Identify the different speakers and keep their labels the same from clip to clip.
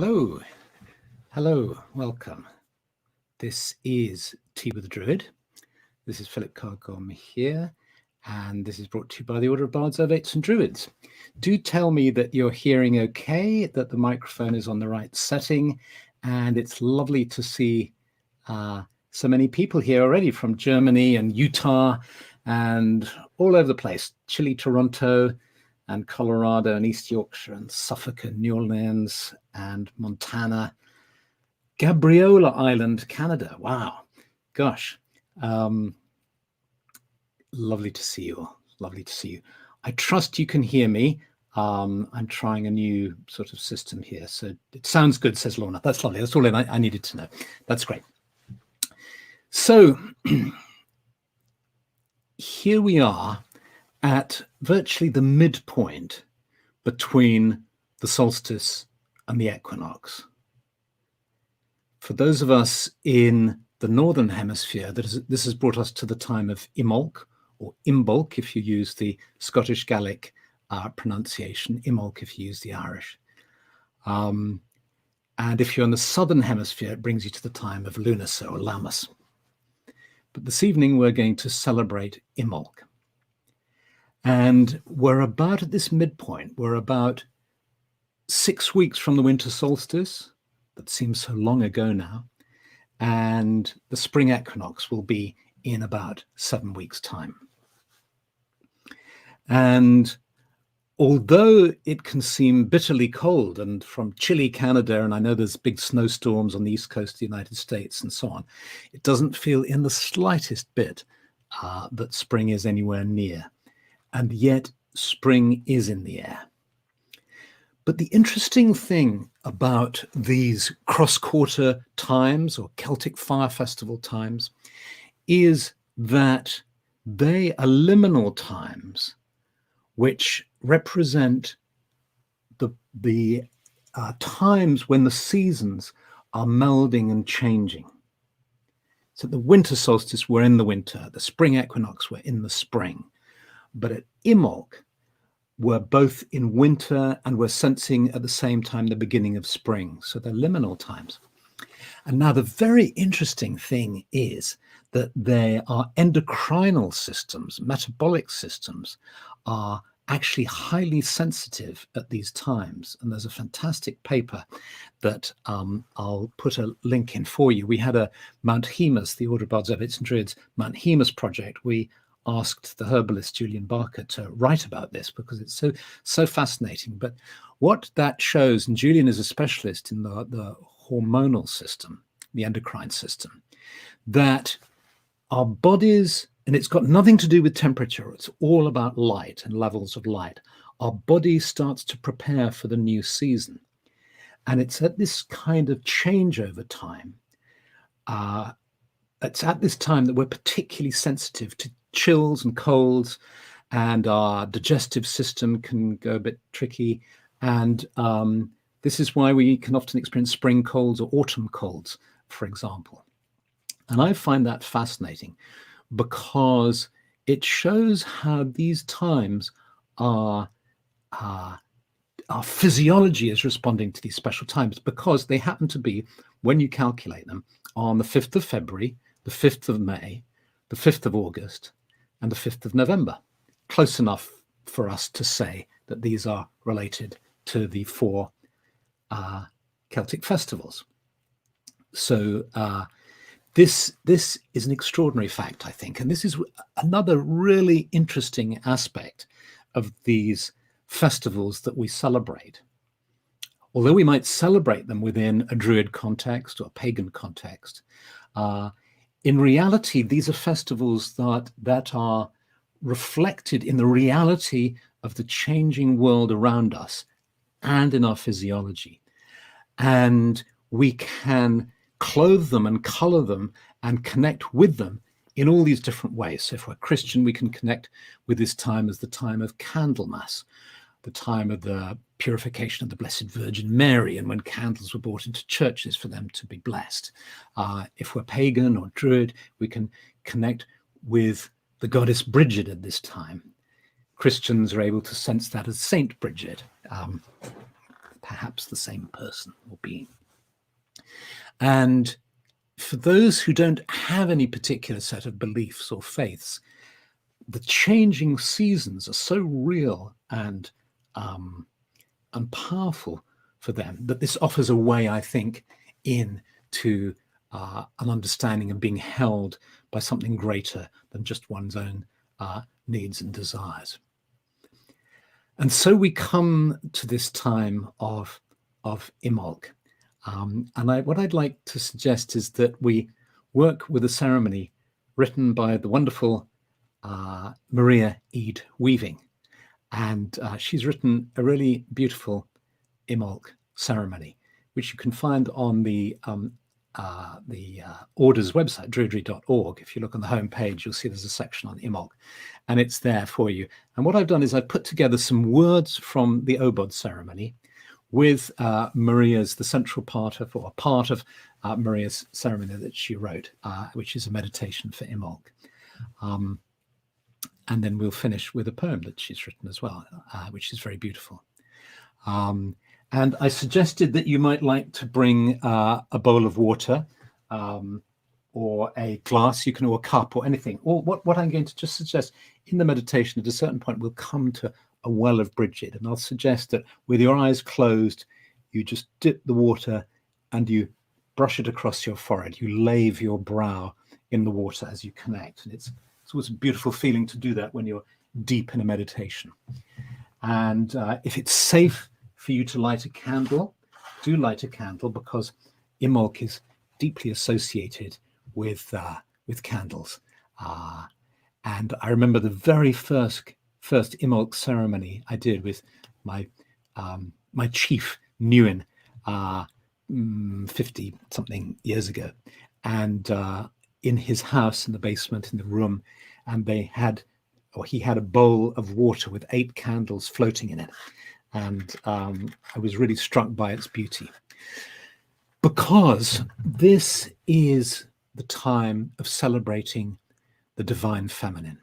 Speaker 1: Hello, hello, welcome. This is Tea with the Druid. This is Philip Carr-Gomm here, and this is brought to you by the Order of Bards, Ovates and Druids. Do tell me that you're hearing okay, that the microphone is on the right setting, and it's lovely to see so many people here already from Germany and Utah and all over the place, Chile, Toronto, and Colorado and East Yorkshire and Suffolk and New Orleans and Montana, Gabriola Island, Canada. Wow, gosh, lovely to see you all. Lovely to see you. I trust you can hear me. I'm trying a new sort of system here, so it sounds good, says Lorna. That's lovely. That's all I needed to know. That's great. So here we are at virtually the midpoint between the solstice and the equinox. For those of us in the northern hemisphere, this has brought us to the time of Imbolc, or Imbolc if you use the Scottish Gaelic pronunciation, Imbolc if you use the Irish. And if you're in the southern hemisphere, it brings you to the time of Lunas or Lammas. But this evening, we're going to celebrate Imbolc. And we're about at this midpoint. We're about 6 weeks from the winter solstice. That seems so long ago now. And the spring equinox will be in about 7 weeks' time. And although it can seem bitterly cold, and from Chile, Canada, and I know there's big snowstorms on the east coast of the United States and so on, it doesn't feel in the slightest bit that spring is anywhere near. And yet spring is in the air. But the interesting thing about these cross-quarter times or Celtic Fire Festival times is that they are liminal times which represent the times when the seasons are melding and changing. So the winter solstice, we're in the winter. The spring equinox, we're in the spring. But at Imbolc, we're both in winter and we're sensing at the same time the beginning of spring. So they're liminal times. And now the very interesting thing is that they are endocrinal systems, metabolic systems are actually highly sensitive at these times. And there's a fantastic paper that I'll put a link in for you. We had a Mount Hemus, the Order of Bards, Ovates and Druids, Mount Hemus project. We asked the herbalist Julian Barker to write about this because it's so fascinating. But what that shows, and Julian is a specialist in the hormonal system, the endocrine system, that our bodies, and it's got nothing to do with temperature, it's all about light and levels of light. Our body starts to prepare for the new season. And it's at this kind of changeover time, it's at this time that we're particularly sensitive to chills and colds, and our digestive system can go a bit tricky. And this is why we can often experience spring colds or autumn colds, for example. And I find that fascinating because it shows how these times our physiology is responding to these special times, because they happen to be, when you calculate them, on the 5th of February, the 5th of May, the 5th of August, and the 5th of November. Close enough for us to say that these are related to the 4 Celtic festivals. So this is an extraordinary fact, I think. And this is another really interesting aspect of these festivals that we celebrate. Although we might celebrate them within a Druid context or a pagan context, in reality, these are festivals that are reflected in the reality of the changing world around us and in our physiology. And we can clothe them and color them and connect with them in all these different ways. So if we're Christian, we can connect with this time as the time of Candlemas, the time of the purification of the Blessed Virgin Mary, and when candles were brought into churches for them to be blessed. If we're pagan or Druid, we can connect with the goddess Brigid at this time. Christians are able to sense that as Saint Brigid, perhaps the same person or being. And for those who don't have any particular set of beliefs or faiths, the changing seasons are so real and powerful for them that this offers a way, I think, into an understanding of being held by something greater than just one's own needs and desires. And so we come to this time of Imbolc. And what I'd like to suggest is that we work with a ceremony written by the wonderful Maria Ede Weaving. And she's written a really beautiful Imbolc ceremony, which you can find on the Order's website, druidry.org. If you look on the home page, you'll see there's a section on Imbolc, and it's there for you. And what I've done is I've put together some words from the Obod ceremony with Maria's, the central part of, or part of Maria's ceremony that she wrote, which is a meditation for Imbolc. And then we'll finish with a poem that she's written as well, which is very beautiful. And I suggested that you might like to bring a bowl of water or a glass, you can, or a cup or anything. Or what I'm going to just suggest in the meditation, at a certain point, we'll come to a well of Brigid. And I'll suggest that with your eyes closed, you just dip the water and you brush it across your forehead. You lave your brow in the water as you connect. And it's always a beautiful feeling to do that when you're deep in a meditation. And if it's safe for you to light a candle, do light a candle, because Imbolc is deeply associated with candles. And I remember the very first Imbolc ceremony I did with my chief Newen 50 something years ago, and in his house in the basement in the room, and he had a bowl of water with 8 candles floating in it. And I was really struck by its beauty, because this is the time of celebrating the divine feminine.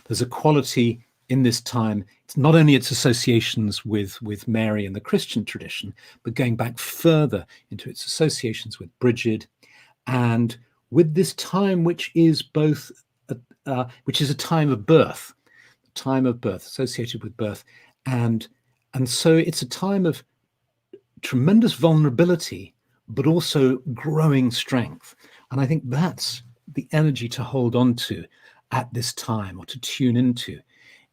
Speaker 1: There's a quality in this time. It's not only its associations with Mary and the Christian tradition, but going back further into its associations with Brigid, and with this time, which is both, which is a time of birth, associated with birth. And so it's a time of tremendous vulnerability, but also growing strength. And I think that's the energy to hold on to at this time, or to tune into,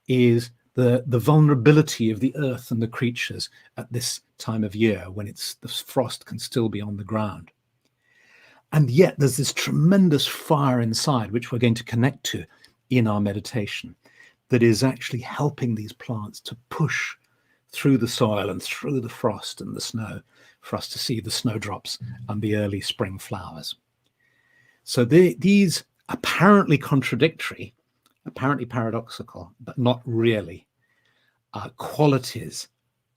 Speaker 1: is the vulnerability of the earth and the creatures at this time of year, when the frost can still be on the ground. And yet there's this tremendous fire inside, which we're going to connect to in our meditation, that is actually helping these plants to push through the soil and through the frost and the snow for us to see the snowdrops and the early spring flowers. So these apparently contradictory, apparently paradoxical, but not really, qualities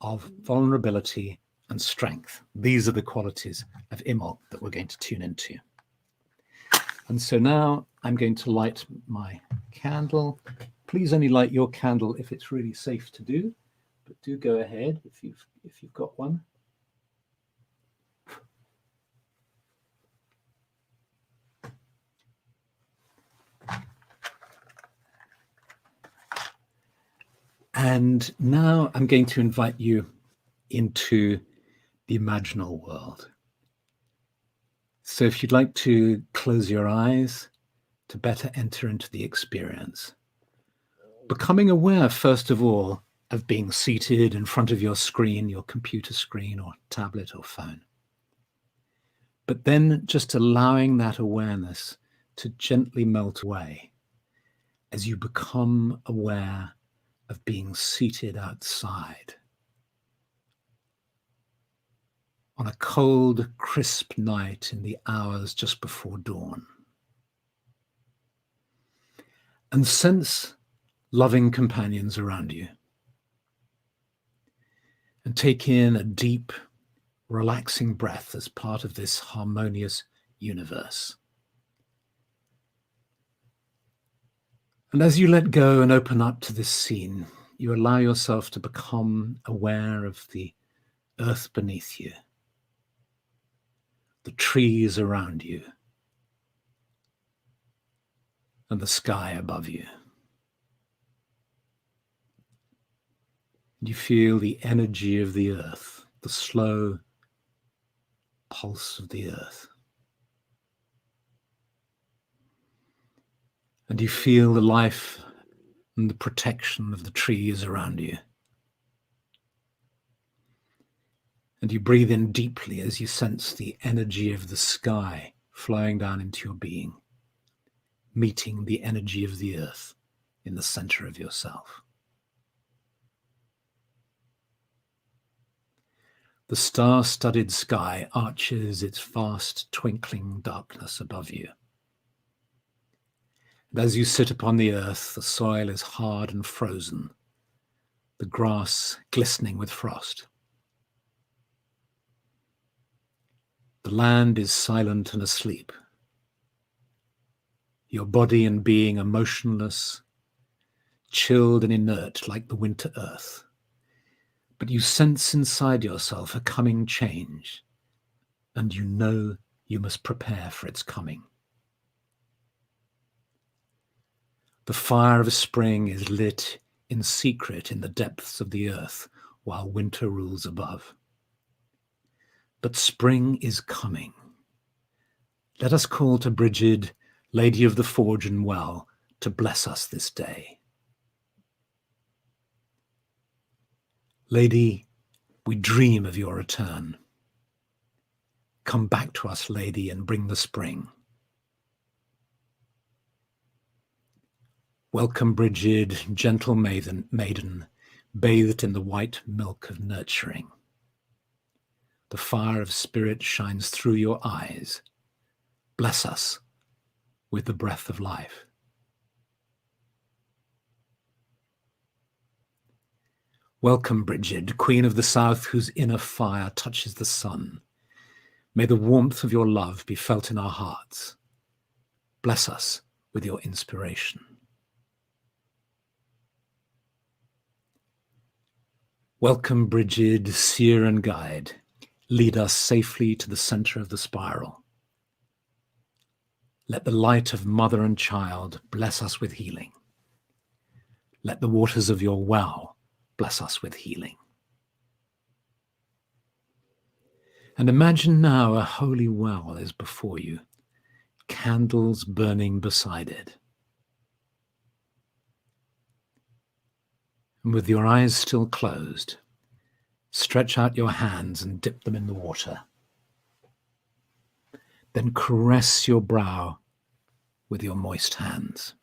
Speaker 1: of vulnerability and strength. These are the qualities of Imbolc that we're going to tune into. And so now I'm going to light my candle. Please only light your candle if it's really safe to do, but do go ahead if you've got one. And now I'm going to invite you into the imaginal world. So if you'd like to close your eyes to better enter into the experience, becoming aware, first of all, of being seated in front of your screen, your computer screen or tablet or phone. But then just allowing that awareness to gently melt away as you become aware of being seated outside on a cold, crisp night in the hours just before dawn. And sense loving companions around you. And take in a deep, relaxing breath as part of this harmonious universe. And as you let go and open up to this scene, you allow yourself to become aware of the earth beneath you, the trees around you, and the sky above you. You feel the energy of the earth, the slow pulse of the earth. And you feel the life and the protection of the trees around you. And you breathe in deeply as you sense the energy of the sky flowing down into your being, meeting the energy of the earth in the center of yourself. The star-studded sky arches its vast twinkling darkness above you. And as you sit upon the earth, the soil is hard and frozen, the grass glistening with frost. The land is silent and asleep. Your body and being are motionless, chilled and inert like the winter earth. But you sense inside yourself a coming change, and you know you must prepare for its coming. The fire of spring is lit in secret in the depths of the earth, while winter rules above. But spring is coming. Let us call to Brigid, Lady of the Forge and Well, to bless us this day. Lady, we dream of your return. Come back to us, Lady, and bring the spring. Welcome, Brigid, gentle maiden, bathed in the white milk of nurturing. The fire of spirit shines through your eyes. Bless us with the breath of life. Welcome, Brigid, Queen of the South, whose inner fire touches the sun. May the warmth of your love be felt in our hearts. Bless us with your inspiration. Welcome, Brigid, seer and guide. Lead us safely to the center of the spiral. Let the light of mother and child bless us with healing. Let the waters of your well bless us with healing. And imagine now a holy well is before you, candles burning beside it. And with your eyes still closed, stretch out your hands and dip them in the water. Then caress your brow with your moist hands.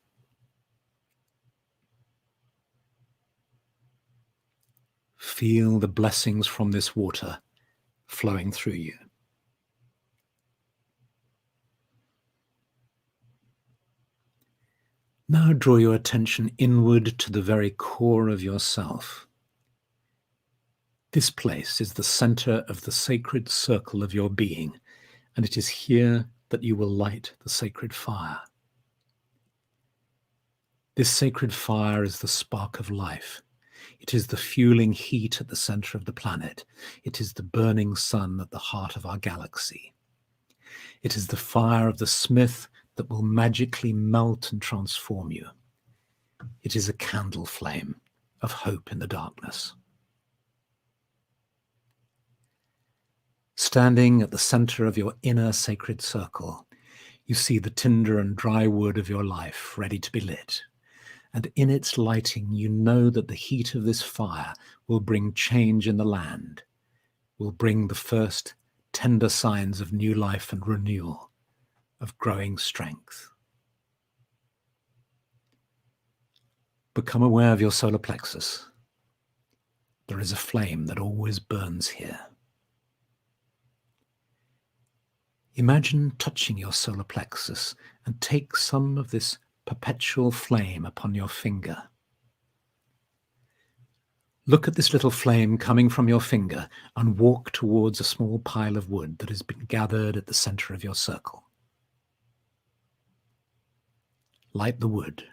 Speaker 1: Feel the blessings from this water flowing through you. Now draw your attention inward to the very core of yourself. This place is the center of the sacred circle of your being, and it is here that you will light the sacred fire. This sacred fire is the spark of life. It is the fueling heat at the center of the planet. It is the burning sun at the heart of our galaxy. It is the fire of the smith that will magically melt and transform you. It is a candle flame of hope in the darkness. Standing at the center of your inner sacred circle, you see the tinder and dry wood of your life ready to be lit. And in its lighting, you know that the heat of this fire will bring change in the land, will bring the first tender signs of new life and renewal, of growing strength. Become aware of your solar plexus. There is a flame that always burns here. Imagine touching your solar plexus and take some of this perpetual flame upon your finger. Look at this little flame coming from your finger and walk towards a small pile of wood that has been gathered at the center of your circle. Light the wood.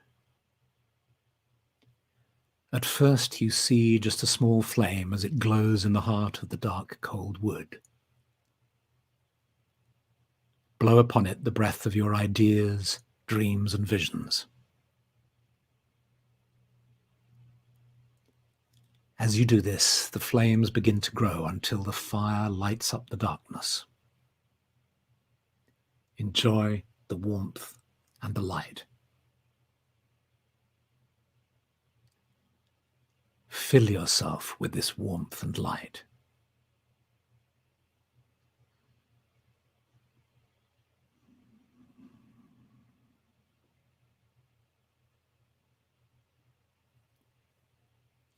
Speaker 1: At first you see just a small flame as it glows in the heart of the dark, cold wood. Blow upon it the breath of your ideas, dreams, and visions. As you do this, the flames begin to grow until the fire lights up the darkness. Enjoy the warmth and the light. Fill yourself with this warmth and light.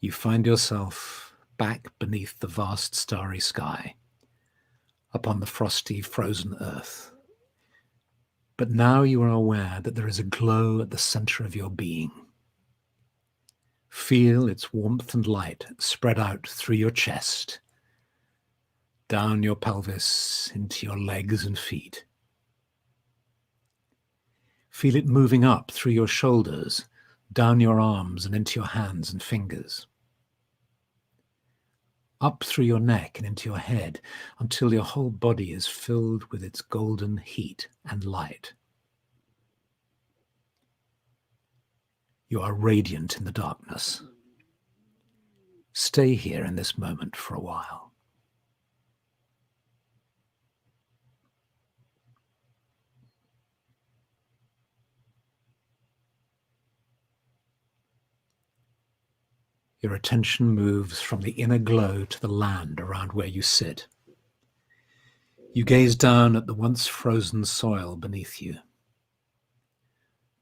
Speaker 1: You find yourself back beneath the vast starry sky, upon the frosty, frozen earth. But now you are aware that there is a glow at the center of your being. Feel its warmth and light spread out through your chest, down your pelvis, into your legs and feet. Feel it moving up through your shoulders, down your arms and into your hands and fingers. Up through your neck and into your head until your whole body is filled with its golden heat and light. You are radiant in the darkness. Stay here in this moment for a while. Your attention moves from the inner glow to the land around where you sit. You gaze down at the once frozen soil beneath you.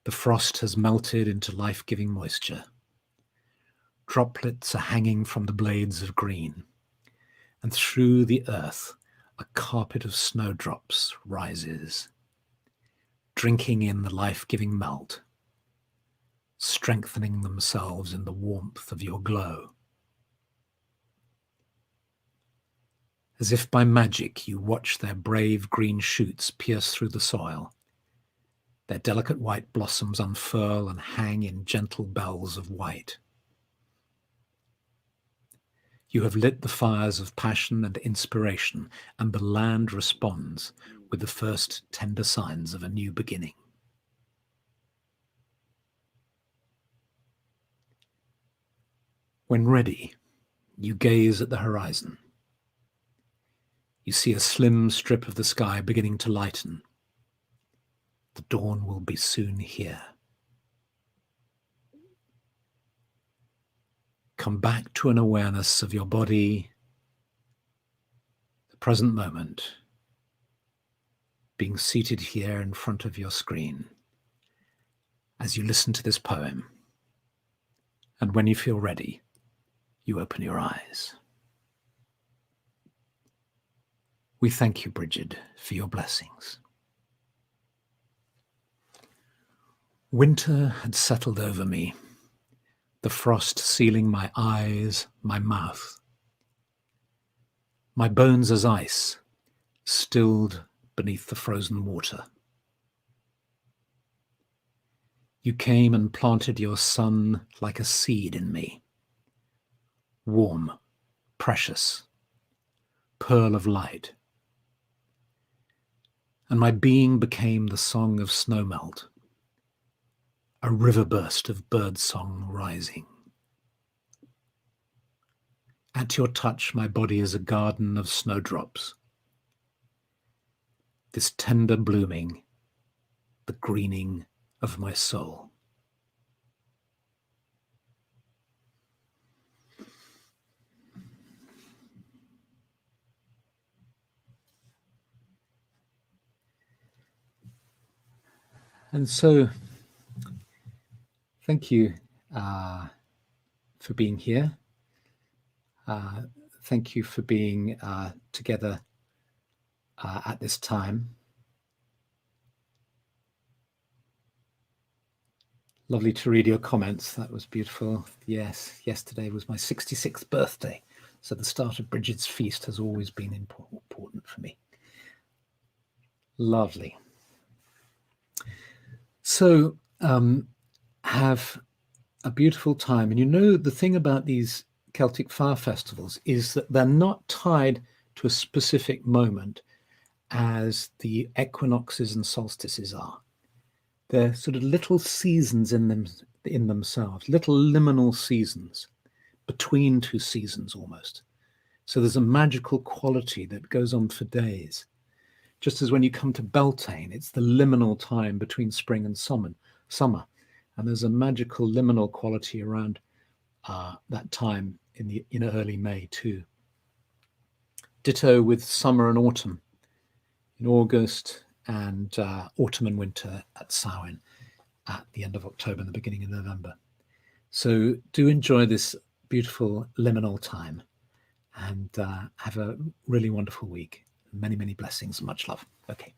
Speaker 1: The frost has melted into life-giving moisture. Droplets are hanging from the blades of green, and through the earth a carpet of snowdrops rises, drinking in the life-giving melt, strengthening themselves in the warmth of your glow. As if by magic, you watch their brave green shoots pierce through the soil, their delicate white blossoms unfurl and hang in gentle bells of white. You have lit the fires of passion and inspiration, and the land responds with the first tender signs of a new beginning. When ready, you gaze at the horizon. You see a slim strip of the sky beginning to lighten. The dawn will be soon here. Come back to an awareness of your body, the present moment, being seated here in front of your screen as you listen to this poem. And when you feel ready, you open your eyes. We thank you, Brigid, for your blessings. Winter had settled over me, the frost sealing my eyes, my mouth. My bones as ice, stilled beneath the frozen water. You came and planted your sun like a seed in me, warm, precious, pearl of light. And my being became the song of snowmelt, a river burst of birdsong rising. At your touch, my body is a garden of snowdrops. This tender blooming, the greening of my soul. And so, thank you for being here. Thank you for being together at this time. Lovely to read your comments. That was beautiful. Yes, yesterday was my 66th birthday. So the start of Brigid's feast has always been important for me. Lovely. So have a beautiful time. And you know, the thing about these Celtic Fire Festivals is that they're not tied to a specific moment as the equinoxes and solstices are. They're sort of little seasons in themselves, little liminal seasons between two seasons almost. So there's a magical quality that goes on for days. Just as when you come to Beltane, it's the liminal time between spring and summer. And there's a magical liminal quality around that time in early May too. Ditto with summer and autumn in August, and autumn and winter at Samhain at the end of October and the beginning of November. So do enjoy this beautiful liminal time, and have a really wonderful week. Many, many blessings and much love. Okay.